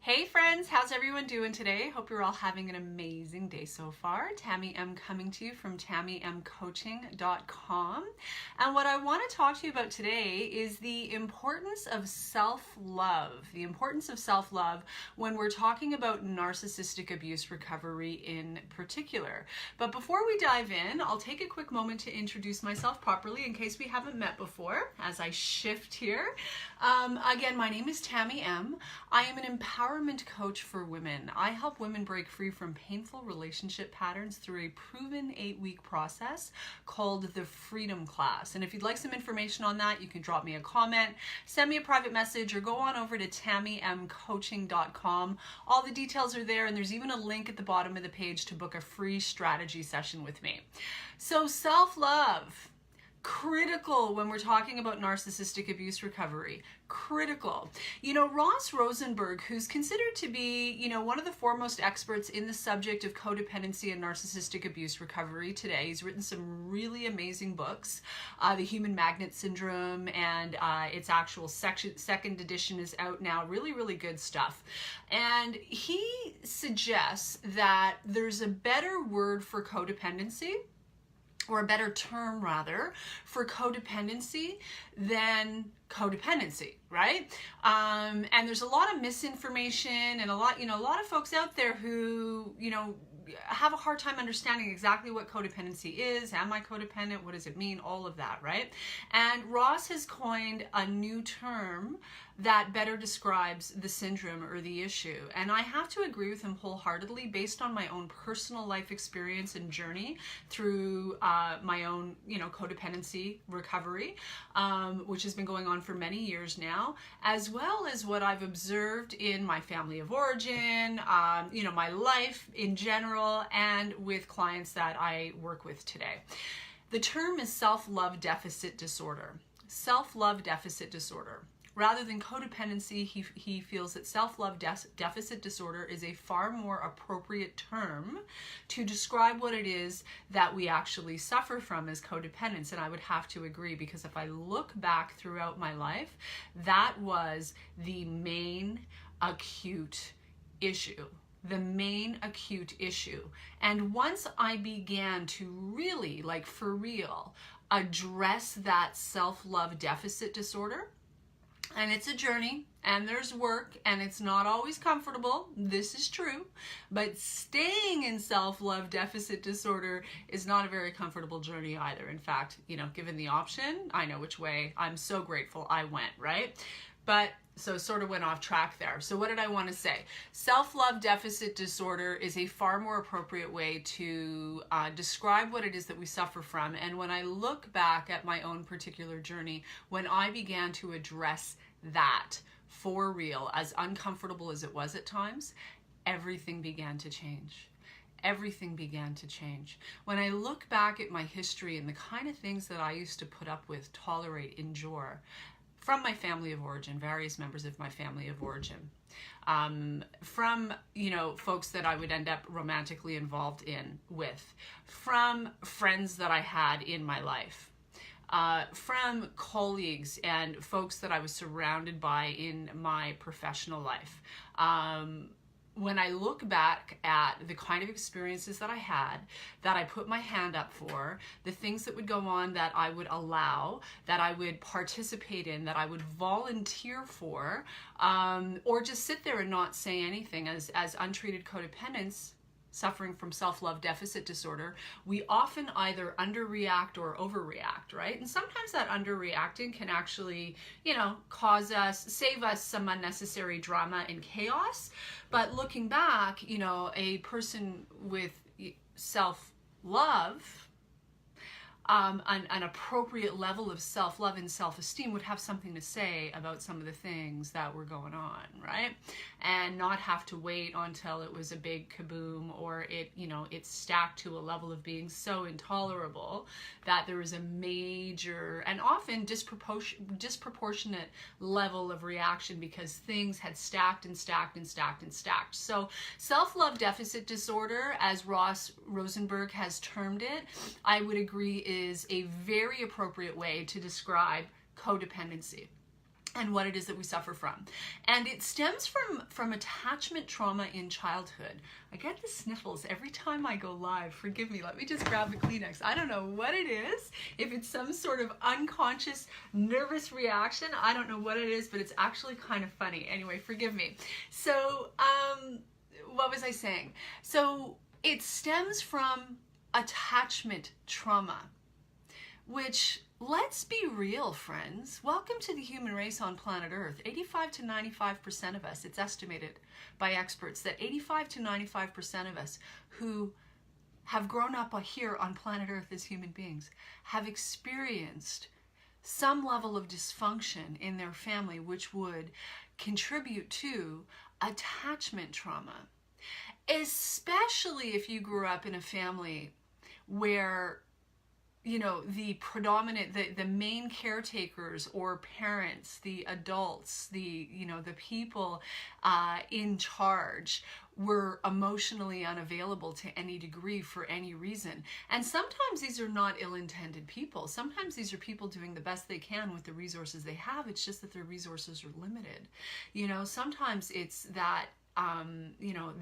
Hey friends, how's everyone doing today? Hope you're all having an amazing day so far. Tamie M coming to you from TamieMCoaching.com. And what I want to talk to you about today is the importance of self-love. The importance of self-love when we're talking about narcissistic abuse recovery in particular. But before we dive in, I'll take a quick moment to introduce myself properly in case we haven't met before as I shift here. Again, my name is Tamie M. I am an empowerment coach for women. I help women break free from painful relationship patterns through a proven 8-week process called the Freedom Class. And if you'd like some information on that, you can drop me a comment, send me a private message, or go on over to TamieMCoaching.com. All the details are there, and there's even a link at the bottom of the page to book a free strategy session with me. So self-love. Critical when we're talking about narcissistic abuse recovery. Critical. You know, Ross Rosenberg, who's considered to be, one of the foremost experts in the subject of codependency and narcissistic abuse recovery today. He's written some really amazing books. The Human Magnet Syndrome and its actual second edition is out now. Really, really good stuff. And he suggests that there's a better word for codependency, or a better term rather, for codependency than codependency, right? And there's a lot of misinformation and a lot of folks out there who, have a hard time understanding exactly what codependency is. Am I codependent? What does it mean? All of that, right? And Ross has coined a new term that better describes the syndrome or the issue. And I have to agree with him wholeheartedly based on my own personal life experience and journey through my own, codependency recovery, which has been going on for many years now, as well as what I've observed in my family of origin, my life in general, and with clients that I work with today. The term is self-love deficit disorder. Self-love deficit disorder. Rather than codependency, he feels that self-love deficit disorder is a far more appropriate term to describe what it is that we actually suffer from as codependents. And I would have to agree, because if I look back throughout my life, that was the main acute issue. The main acute issue. And once I began to really, for real, address that self-love deficit disorder, and it's a journey, and there's work, and it's not always comfortable. This is true. But staying in self-love deficit disorder is not a very comfortable journey either. In fact, given the option, I know which way. I'm so grateful I went, right? But so sort of went off track there. So what did I want to say? Self-love deficit disorder is a far more appropriate way to describe what it is that we suffer from. And when I look back at my own particular journey, when I began to address that for real, as uncomfortable as it was at times, everything began to change. Everything began to change. When I look back at my history and the kind of things that I used to put up with, tolerate, endure, from my family of origin, various members of my family of origin, from, folks that I would end up romantically involved with, from friends that I had in my life, from colleagues and folks that I was surrounded by in my professional life. When I look back at the kind of experiences that I had, that I put my hand up for, the things that would go on that I would allow, that I would participate in, that I would volunteer for, or just sit there and not say anything as untreated codependents suffering from self-love deficit disorder, we often either underreact or overreact, right? And sometimes that underreacting can actually, save us some unnecessary drama and chaos. But looking back, a person with self-love, an appropriate level of self-love and self-esteem would have something to say about some of the things that were going on, right? And not have to wait until it was a big kaboom or it stacked to a level of being so intolerable that there was a major and often disproportionate level of reaction because things had stacked and stacked and stacked and stacked. So self-love deficit disorder, as Ross Rosenberg has termed it, I would agree is a very appropriate way to describe codependency. and what it is that we suffer from. And it stems from attachment trauma in childhood. I get the sniffles every time I go live. Forgive me, let me just grab a Kleenex. I don't know what it is. If it's some sort of unconscious nervous reaction, I don't know what it is, but it's actually kind of funny. Anyway, forgive me. So, what was I saying? So it stems from attachment trauma, which, let's be real, friends. Welcome to the human race on planet Earth. 85 to 95% of us, it's estimated by experts that 85 to 95% of us who have grown up here on planet Earth as human beings have experienced some level of dysfunction in their family, which would contribute to attachment trauma. Especially if you grew up in a family where, you know, the predominant, the main caretakers or parents, the adults, the people in charge were emotionally unavailable to any degree for any reason. And sometimes these are not ill-intended people. Sometimes these are people doing the best they can with the resources they have. It's just that their resources are limited. You know, sometimes it's that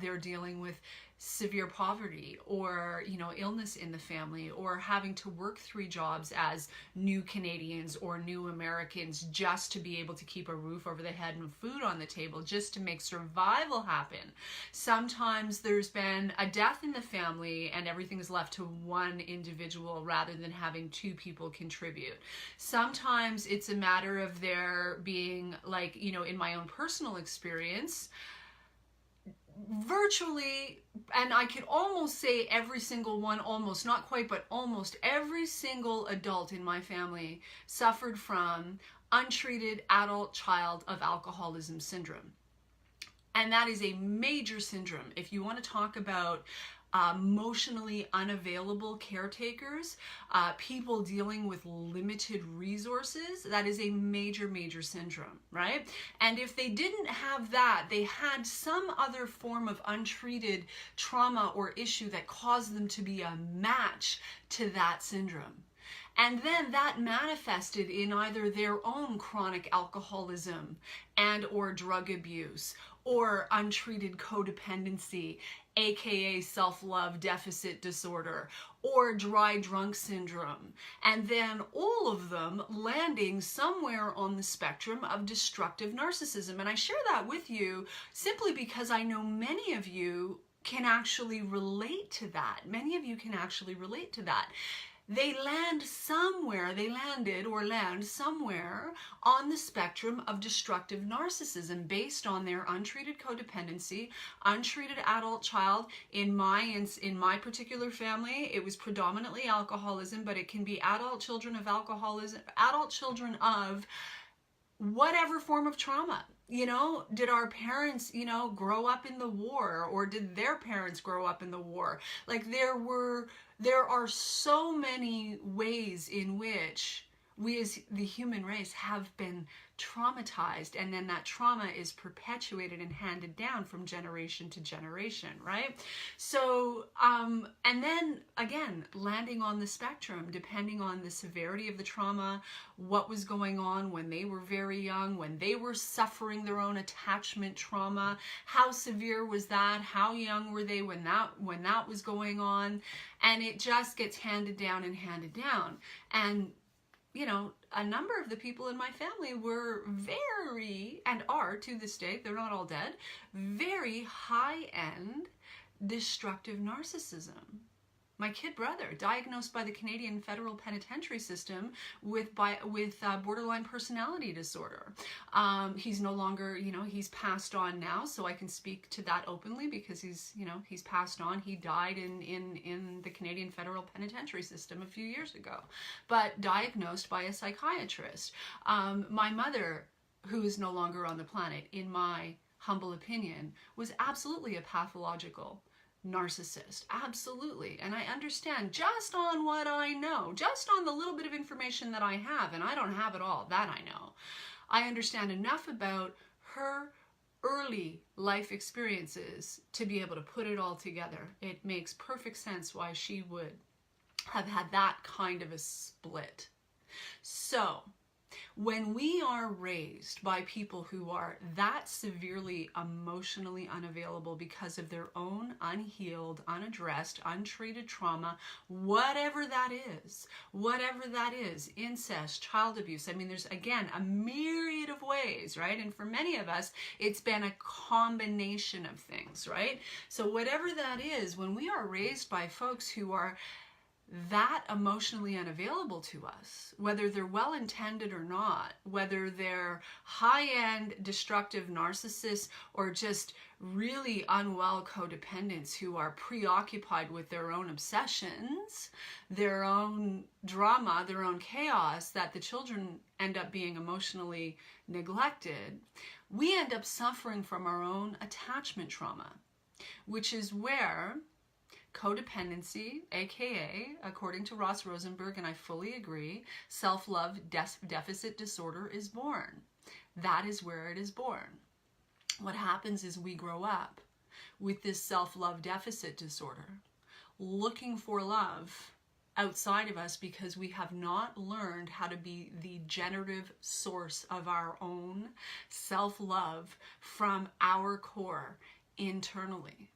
they're dealing with severe poverty or, illness in the family, or having to work 3 jobs as new Canadians or new Americans just to be able to keep a roof over the head and food on the table, just to make survival happen. Sometimes there's been a death in the family and everything is left to one individual rather than having 2 people contribute. Sometimes it's a matter of there being, like, in my own personal experience, virtually, and I could almost say every single one, almost, not quite, but almost every single adult in my family suffered from untreated adult child of alcoholism syndrome. And that is a major syndrome. If you want to talk about emotionally unavailable caretakers, people dealing with limited resources, that is a major, major syndrome, right? And if they didn't have that, they had some other form of untreated trauma or issue that caused them to be a match to that syndrome. And then that manifested in either their own chronic alcoholism and or drug abuse, or untreated codependency, aka self-love deficit disorder, or dry drunk syndrome. And then all of them landing somewhere on the spectrum of destructive narcissism. And I share that with you simply because I know many of you can actually relate to that. Many of you can actually relate to that. They land somewhere, they landed or land somewhere on the spectrum of destructive narcissism based on their untreated codependency, untreated adult child. In my particular family, it was predominantly alcoholism, but it can be adult children of alcoholism, adult children of whatever form of trauma. Did our parents, grow up in the war, or did their parents grow up in the war? Like, there are so many ways in which we as the human race have been traumatized, and then that trauma is perpetuated and handed down from generation to generation, right? So, and then again, landing on the spectrum, depending on the severity of the trauma, what was going on when they were very young, when they were suffering their own attachment trauma, how severe was that, how young were they when that was going on, and it just gets handed down and handed down. And a number of the people in my family were very, and are to this day, they're not all dead, very high-end destructive narcissism. My kid brother, diagnosed by the Canadian Federal Penitentiary System with borderline personality disorder. He's no longer, he's passed on now, so I can speak to that openly because he's passed on. He died in the Canadian Federal Penitentiary System a few years ago, but diagnosed by a psychiatrist. My mother, who is no longer on the planet, in my humble opinion, was absolutely a pathological narcissist. Absolutely. And I understand just on what I know, just on the little bit of information that I have, and I don't have it all, that I know. I understand enough about her early life experiences to be able to put it all together. It makes perfect sense why she would have had that kind of a split. So, When we are raised by people who are that severely emotionally unavailable because of their own unhealed, unaddressed, untreated trauma, whatever that is, incest, child abuse. I mean, there's, again, a myriad of ways, right? And for many of us, it's been a combination of things, right? So whatever that is, when we are raised by folks who are that emotionally unavailable to us, whether they're well-intended or not, whether they're high-end destructive narcissists or just really unwell codependents who are preoccupied with their own obsessions, their own drama, their own chaos, that the children end up being emotionally neglected, we end up suffering from our own attachment trauma, which is where codependency, aka, according to Ross Rosenberg, and I fully agree, self-love deficit disorder is born. That is where it is born. What happens is we grow up with this self-love deficit disorder, looking for love outside of us because we have not learned how to be the generative source of our own self-love from our core internally.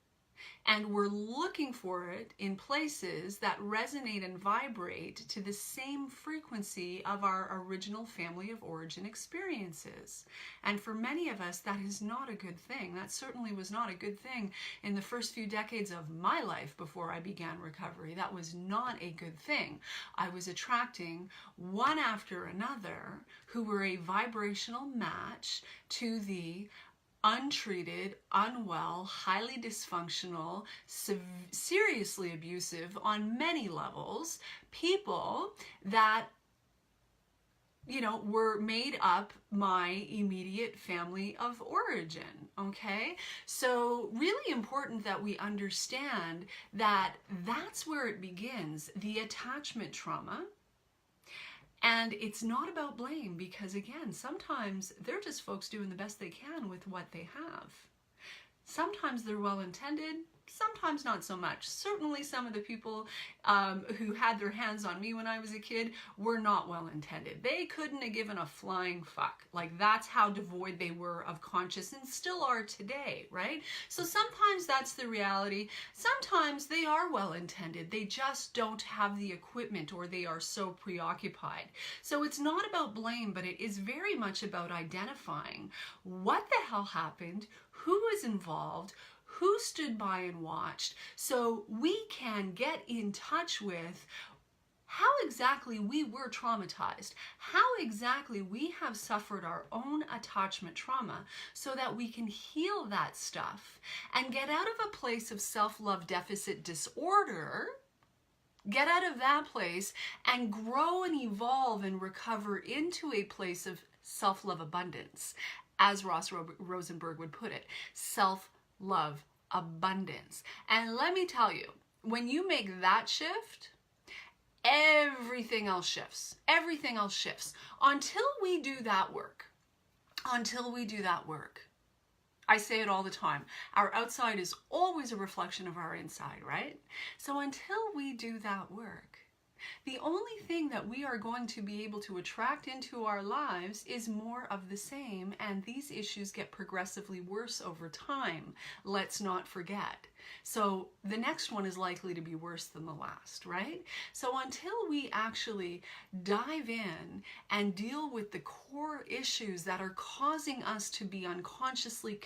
And we're looking for it in places that resonate and vibrate to the same frequency of our original family of origin experiences. And for many of us, that is not a good thing. That certainly was not a good thing in the first few decades of my life before I began recovery. That was not a good thing. I was attracting one after another who were a vibrational match to the untreated, unwell, highly dysfunctional, seriously abusive on many levels, people that, you know, were made up my immediate family of origin, okay? So really important that we understand that that's where it begins, the attachment trauma. And it's not about blame because, again, sometimes they're just folks doing the best they can with what they have. Sometimes they're well-intended, sometimes not so much. Certainly some of the people who had their hands on me when I was a kid were not well-intended. They couldn't have given a flying fuck. Like, that's how devoid they were of conscience and still are today, right? So sometimes that's the reality. Sometimes they are well-intended. They just don't have the equipment or they are so preoccupied. So it's not about blame, but it is very much about identifying what the hell happened, who was involved, who stood by and watched, so we can get in touch with how exactly we were traumatized, how exactly we have suffered our own attachment trauma, so that we can heal that stuff and get out of a place of self-love deficit disorder, get out of that place and grow and evolve and recover into a place of self-love abundance, as Ross Rosenberg would put it, self-love abundance. And let me tell you, when you make that shift, everything else shifts. Everything else shifts. Until we do that work, I say it all the time, our outside is always a reflection of our inside, right? So until we do that work, the only thing that we are going to be able to attract into our lives is more of the same, and these issues get progressively worse over time. Let's not forget. So the next one is likely to be worse than the last, right? So until we actually dive in and deal with the core issues that are causing us to be unconsciously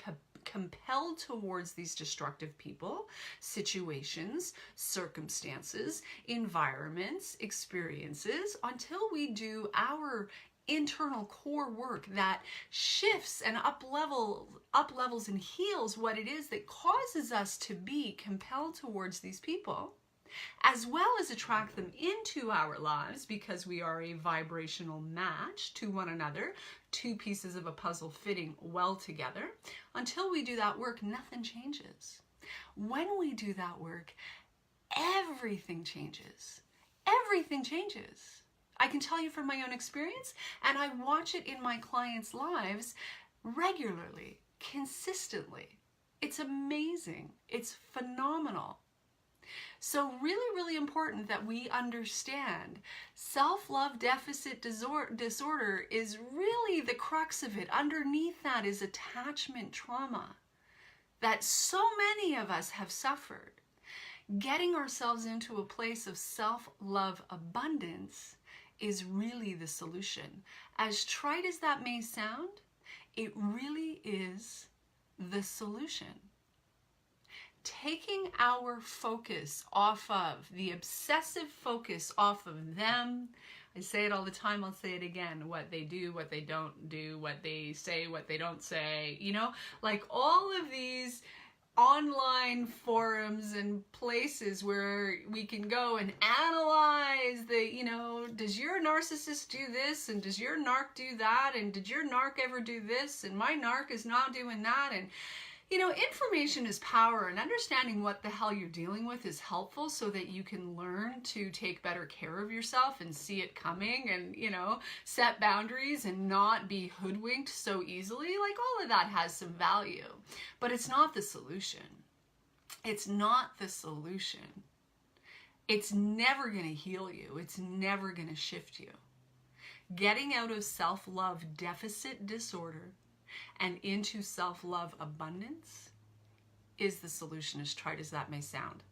compelled towards these destructive people, situations, circumstances, environments, experiences, until we do our internal core work that shifts and up levels and heals what it is that causes us to be compelled towards these people, as well as attract them into our lives because we are a vibrational match to one another, two pieces of a puzzle fitting well together. Until we do that work, nothing changes. When we do that work, everything changes. Everything changes. I can tell you from my own experience, and I watch it in my clients' lives regularly, consistently. It's amazing. It's phenomenal. So really, really important that we understand self-love deficit disorder is really the crux of it. Underneath that is attachment trauma that so many of us have suffered. Getting ourselves into a place of self-love abundance is really the solution. As trite as that may sound, it really is the solution. Taking our focus off of, the obsessive focus off of them. I say it all the time, I'll say it again. What they do, what they don't do, what they say, what they don't say. You know, like all of these online forums and places where we can go and analyze the, you know, does your narcissist do this, and does your narc do that, and did your narc ever do this, and my narc is not doing that. And you know, information is power, and understanding what the hell you're dealing with is helpful so that you can learn to take better care of yourself and see it coming, and, you know, set boundaries and not be hoodwinked so easily. Like, all of that has some value, but it's not the solution. It's not the solution. It's never going to heal you. It's never going to shift you. Getting out of self-love deficit disorder and into self-love abundance is the solution, as trite as that may sound.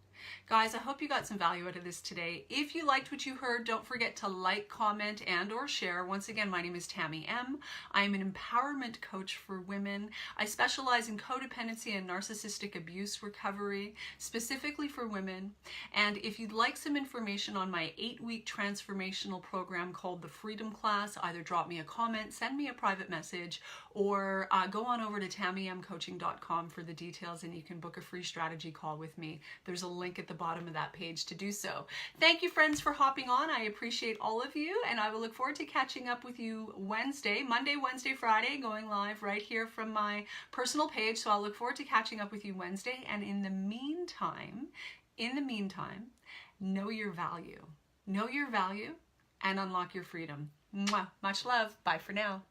Guys, I hope you got some value out of this today. If you liked what you heard, don't forget to like, comment, and or share. Once again, my name is Tamie M. I am an empowerment coach for women. I specialize in codependency and narcissistic abuse recovery, specifically for women. And if you'd like some information on my 8-week transformational program called the Freedom Class, either drop me a comment, send me a private message, or go on over to TamieMCoaching.com for the details, and you can book a free strategy call with me. There's a link at the bottom of that page to do so. Thank you, friends, for hopping on. I appreciate all of you, and I will look forward to catching up with you Monday, Wednesday, Friday, going live right here from my personal page. So I'll look forward to catching up with you Wednesday. And in the meantime, know your value. Know your value and unlock your freedom. Mwah. Much love. Bye for now.